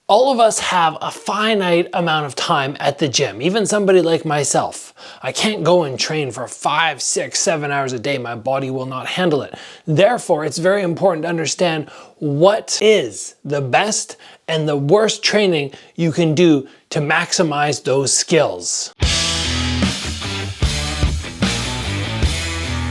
All of us have a finite amount of time at the gym, even somebody like myself. I can't go and train for 5, 6, 7 hours a day. My body will not handle it. Therefore, it's very important to understand what is the best and the worst training you can do to maximize those skills.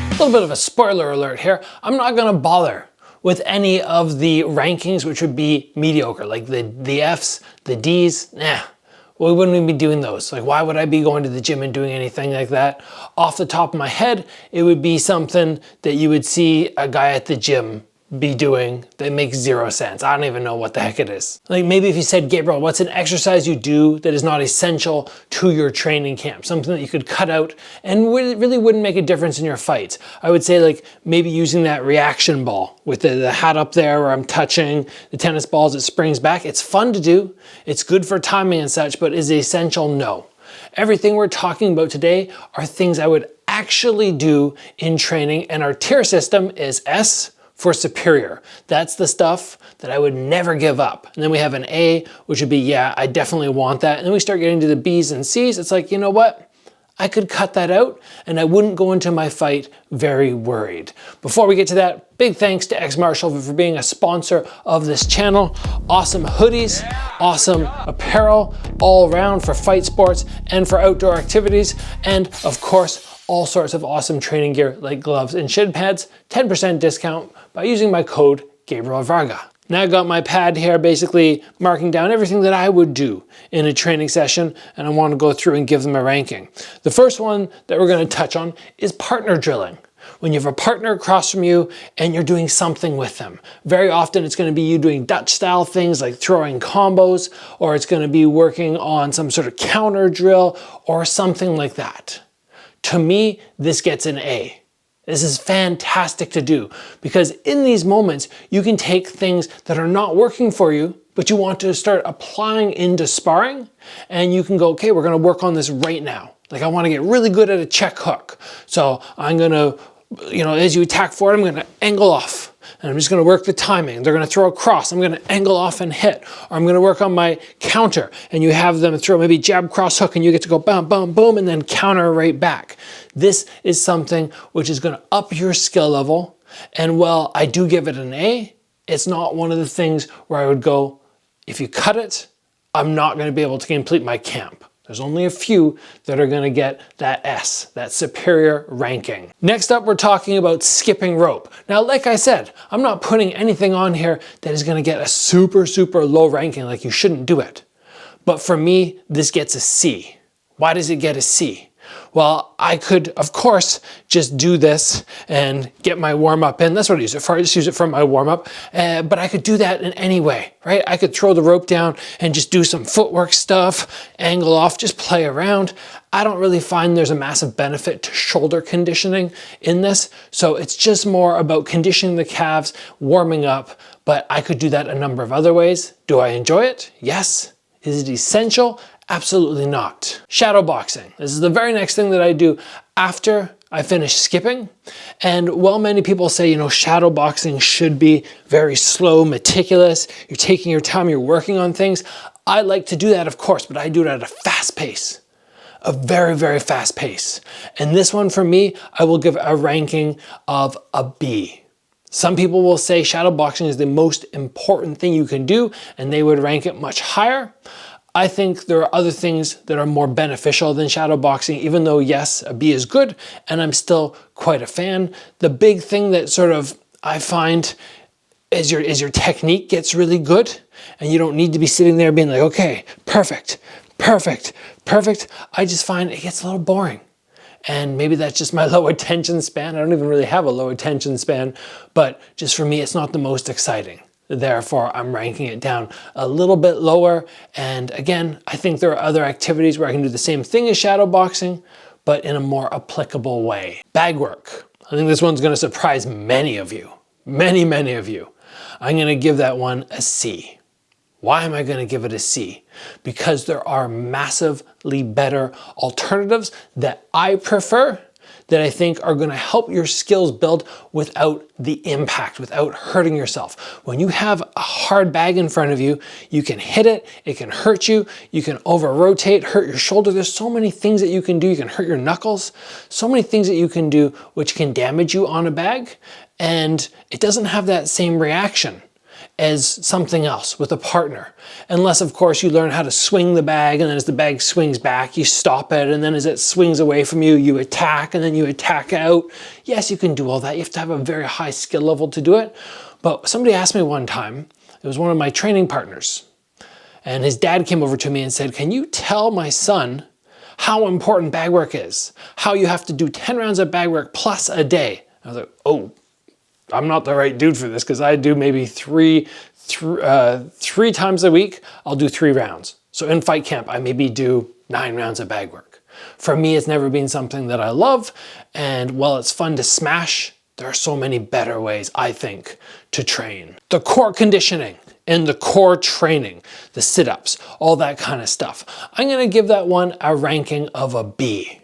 A little bit of a spoiler alert here. I'm not gonna bother with any of the rankings, which would be mediocre, like the Fs, the Ds, we wouldn't even be doing those. Like, why would I be going to the gym and doing anything like that? Off the top of my head, it would be something that you would see a guy at the gym be doing that makes zero sense. I don't even know what the heck it is. Like maybe if you said, Gabriel, what's an exercise you do that is not essential to your training camp? Something that you could cut out and really wouldn't make a difference in your fights. I would say like maybe using that reaction ball with the hat up there where I'm touching the tennis balls, it springs back. It's fun to do. It's good for timing and such, but is it essential? No. Everything we're talking about today are things I would actually do in training, and our tier system is S for superior. That's the stuff that I would never give up. And then we have an A, which would be, yeah, I definitely want that. And then we start getting to the B's and C's. It's like, you know what? I could cut that out and I wouldn't go into my fight very worried. Before we get to that, big thanks to XMartial for being a sponsor of this channel. Awesome hoodies, awesome apparel all around for fight sports and for outdoor activities. And of course, all sorts of awesome training gear like gloves and shin pads, 10% discount by using my code Gabriel Varga. Now I got my pad here basically marking down everything that I would do in a training session, and I want to go through and give them a ranking. The first one that we're going to touch on is partner drilling. When you have a partner across from you and you're doing something with them. Very often it's going to be you doing Dutch style things like throwing combos, or it's going to be working on some sort of counter drill or something like that. To me, this gets an A. This is fantastic to do because in these moments, you can take things that are not working for you, but you want to start applying into sparring, and you can go, okay, we're gonna work on this right now. Like I wanna get really good at a check hook. So I'm gonna, as you attack forward, I'm gonna angle off. And I'm just gonna work the timing. They're gonna throw a cross, I'm gonna angle off and hit. Or I'm gonna work on my counter, and you have them throw maybe jab, cross, hook, and you get to go boom, boom, boom, and then counter right back. This is something which is gonna up your skill level. And while I do give it an A, it's not one of the things where I would go, if you cut it, I'm not gonna be able to complete my camp. There's only a few that are gonna get that S, that superior ranking. Next up, we're talking about skipping rope. Now, like I said, I'm not putting anything on here that is gonna get a super, super low ranking, like you shouldn't do it. But for me, this gets a C. Why does it get a C? Well, I could, of course, just do this and get my warm-up in. That's what I use it for. I just use it for my warm-up. But I could do that in any way, right? I could throw the rope down and just do some footwork stuff, angle off, just play around. I don't really find there's a massive benefit to shoulder conditioning in this. So it's just more about conditioning the calves, warming up. But I could do that a number of other ways. Do I enjoy it? Yes. Is it essential? Absolutely not. Shadow boxing. This is the very next thing that I do after I finish skipping. And while many people say, shadow boxing should be very slow, meticulous, you're taking your time, you're working on things. I like to do that, of course, but I do it at a fast pace. A very, very fast pace. And this one for me, I will give a ranking of a B. Some people will say shadow boxing is the most important thing you can do, and they would rank it much higher. I think there are other things that are more beneficial than shadow boxing, even though yes, a B is good, and I'm still quite a fan. The big thing that sort of I find is your technique gets really good, and you don't need to be sitting there being like, okay, perfect, perfect, perfect. I just find it gets a little boring. And maybe that's just my low attention span. I don't even really have a low attention span, but just for me, it's not the most exciting. Therefore, I'm ranking it down a little bit lower. And again, I think there are other activities where I can do the same thing as shadow boxing, but in a more applicable way. Bagwork. I think this one's gonna surprise many of you. Many, many of you. I'm gonna give that one a C. Why am I gonna give it a C? Because there are massively better alternatives that I prefer that I think are gonna help your skills build without the impact, without hurting yourself. When you have a hard bag in front of you, you can hit it, it can hurt you, you can over-rotate, hurt your shoulder. There's so many things that you can do. You can hurt your knuckles. So many things that you can do which can damage you on a bag, and it doesn't have that same reaction as something else with a partner. Unless, of course, you learn how to swing the bag, and then as the bag swings back, you stop it, and then as it swings away from you, you attack, and then you attack out. Yes, you can do all that. You have to have a very high skill level to do it. But somebody asked me one time, it was one of my training partners, and his dad came over to me and said, "Can you tell my son how important bag work is? How you have to do 10 rounds of bag work plus a day?" I was like, oh, I'm not the right dude for this, because I do maybe three times a week, I'll do 3 rounds. So in fight camp, I maybe do 9 rounds of bag work. For me, it's never been something that I love. And while it's fun to smash, there are so many better ways, I think, to train. The core conditioning and the core training, the sit-ups, all that kind of stuff. I'm gonna give that one a ranking of a B,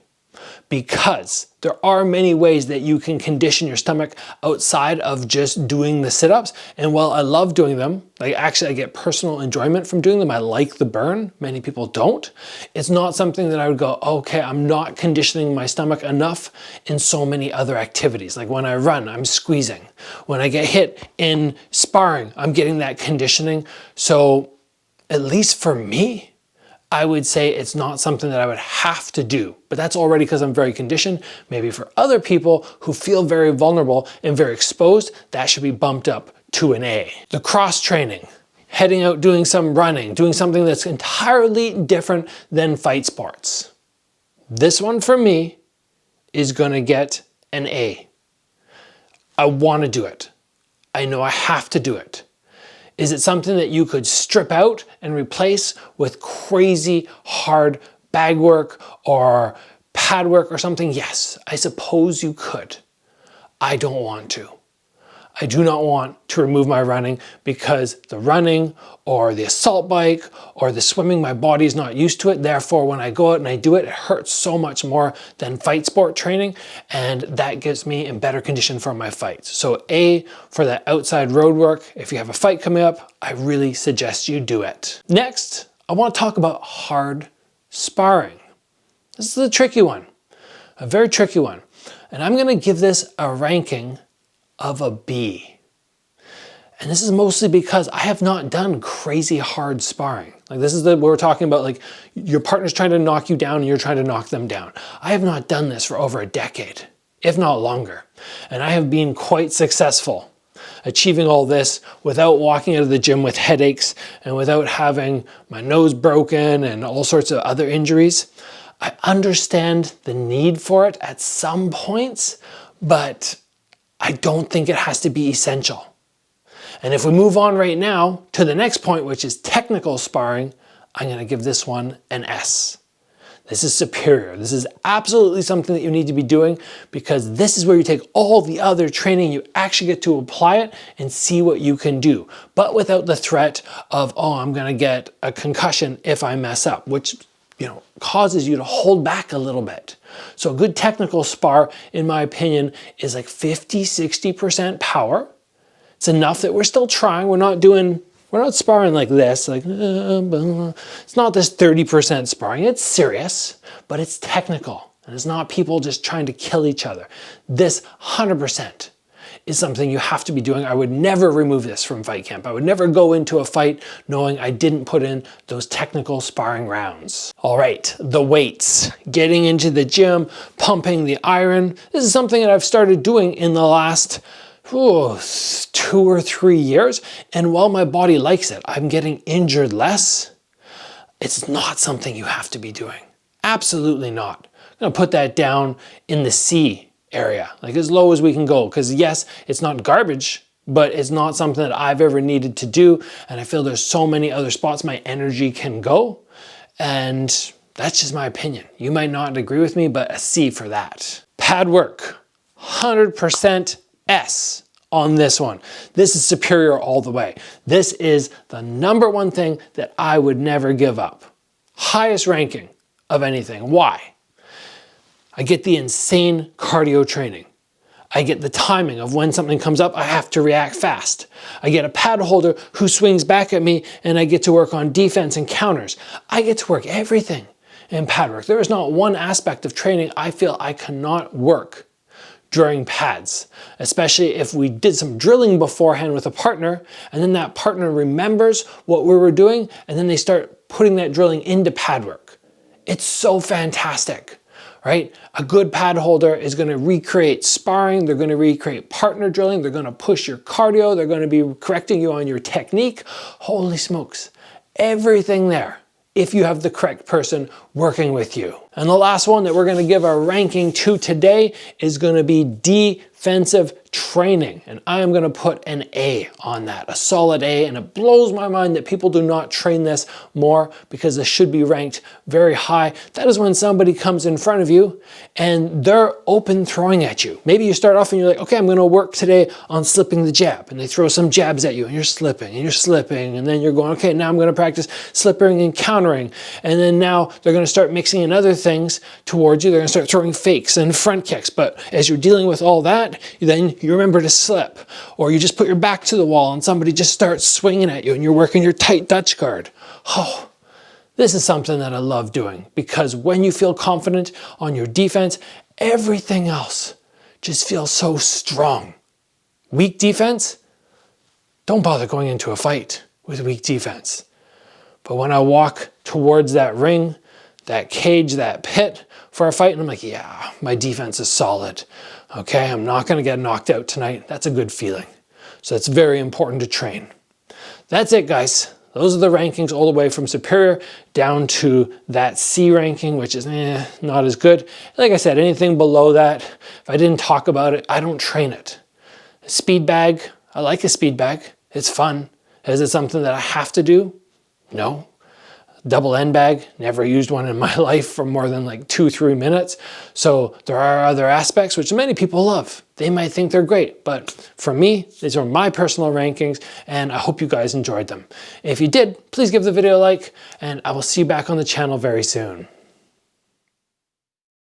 because there are many ways that you can condition your stomach outside of just doing the sit-ups. And while I love doing them, like actually I get personal enjoyment from doing them, I like the burn, many people don't. It's not something that I would go, okay, I'm not conditioning my stomach enough in so many other activities. Like when I run, I'm squeezing. When I get hit in sparring, I'm getting that conditioning. So at least for me, I would say it's not something that I would have to do, but that's already because I'm very conditioned. Maybe for other people who feel very vulnerable and very exposed, that should be bumped up to an A. The cross training, heading out, doing some running, doing something that's entirely different than fight sports. This one for me is gonna get an A. I wanna do it. I know I have to do it. Is it something that you could strip out and replace with crazy hard bag work or pad work or something? Yes, I suppose you could. I don't want to. I do not want to remove my running, because the running or the assault bike or the swimming, my body is not used to it. Therefore, when I go out and I do it, it hurts so much more than fight sport training, and that gets me in better condition for my fights. So A for that outside road work. If you have a fight coming up, I really suggest you do it. Next, I want to talk about hard sparring. This is a tricky one, a very tricky one. And I'm going to give this a ranking of a B. And this is mostly because I have not done crazy hard sparring. Like this is what we're talking about, like your partner's trying to knock you down and you're trying to knock them down. I have not done this for over a decade, if not longer. And I have been quite successful achieving all this without walking out of the gym with headaches and without having my nose broken and all sorts of other injuries. I understand the need for it at some points, but I don't think it has to be essential. And if we move on right now to the next point, which is technical sparring, I'm going to give this one an S. This is superior. This is absolutely something that you need to be doing, because this is where you take all the other training, you actually get to apply it and see what you can do, but without the threat of, oh, I'm going to get a concussion if I mess up, which causes you to hold back a little bit. So a good technical spar, in my opinion, is like 50-60% power. It's enough that we're still trying. We're not sparring like this, like, it's not this 30% sparring. It's serious, but it's technical. And it's not people just trying to kill each other. This 100% is something you have to be doing. I would never remove this from fight camp. I would never go into a fight knowing I didn't put in those technical sparring rounds. All right, the weights, getting into the gym, pumping the iron. This is something that I've started doing in the last 2 or 3 years. And while my body likes it, I'm getting injured less. It's not something you have to be doing. Absolutely not. I'm gonna put that down in the C area, like as low as we can go, because yes, it's not garbage, but it's not something that I've ever needed to do, and I feel there's so many other spots my energy can go, and that's just my opinion. You might not agree with me, but a C for that. Pad work, 100% S on this one. This is superior all the way. This is the #1 thing that I would never give up. Highest ranking of anything. Why? I get the insane cardio training. I get the timing of when something comes up, I have to react fast. I get a pad holder who swings back at me and I get to work on defense and counters. I get to work everything in pad work. There is not one aspect of training I feel I cannot work during pads, especially if we did some drilling beforehand with a partner and then that partner remembers what we were doing and then they start putting that drilling into pad work. It's so fantastic. Right? A good pad holder is going to recreate sparring, they're going to recreate partner drilling, they're going to push your cardio, they're going to be correcting you on your technique. Holy smokes, everything there if you have the correct person working with you. And the last one that we're going to give our ranking to today is going to be defensive training. And I am going to put an A on that, a solid A. And it blows my mind that people do not train this more because this should be ranked very high. That is when somebody comes in front of you and they're open throwing at you. Maybe you start off and you're like, okay, I'm going to work today on slipping the jab. And they throw some jabs at you and you're slipping and you're slipping. And then you're going, okay, now I'm going to practice slipping and countering. And then now they're going to start mixing in other things towards you. They're going to start throwing fakes and front kicks. But as you're dealing with all that, then you remember to slip, or you just put your back to the wall and somebody just starts swinging at you and you're working your tight Dutch guard. Oh, this is something that I love doing because when you feel confident on your defense, everything else just feels so strong. Weak defense? Don't bother going into a fight with weak defense. But when I walk towards that ring, that cage, that pit for a fight, and I'm like, yeah, my defense is solid. Okay, I'm not gonna get knocked out tonight. That's a good feeling. So it's very important to train. That's it, guys. Those are the rankings all the way from superior down to that C ranking, which is not as good. Like I said, anything below that, if I didn't talk about it, I don't train it. A speed bag, I like a speed bag. It's fun. Is it something that I have to do? No. Double end bag, never used one in my life for more than like 2-3 minutes. So there are other aspects which many people love. They might think they're great, but for me, these are my personal rankings and I hope you guys enjoyed them. If you did, please give the video a like and I will see you back on the channel very soon.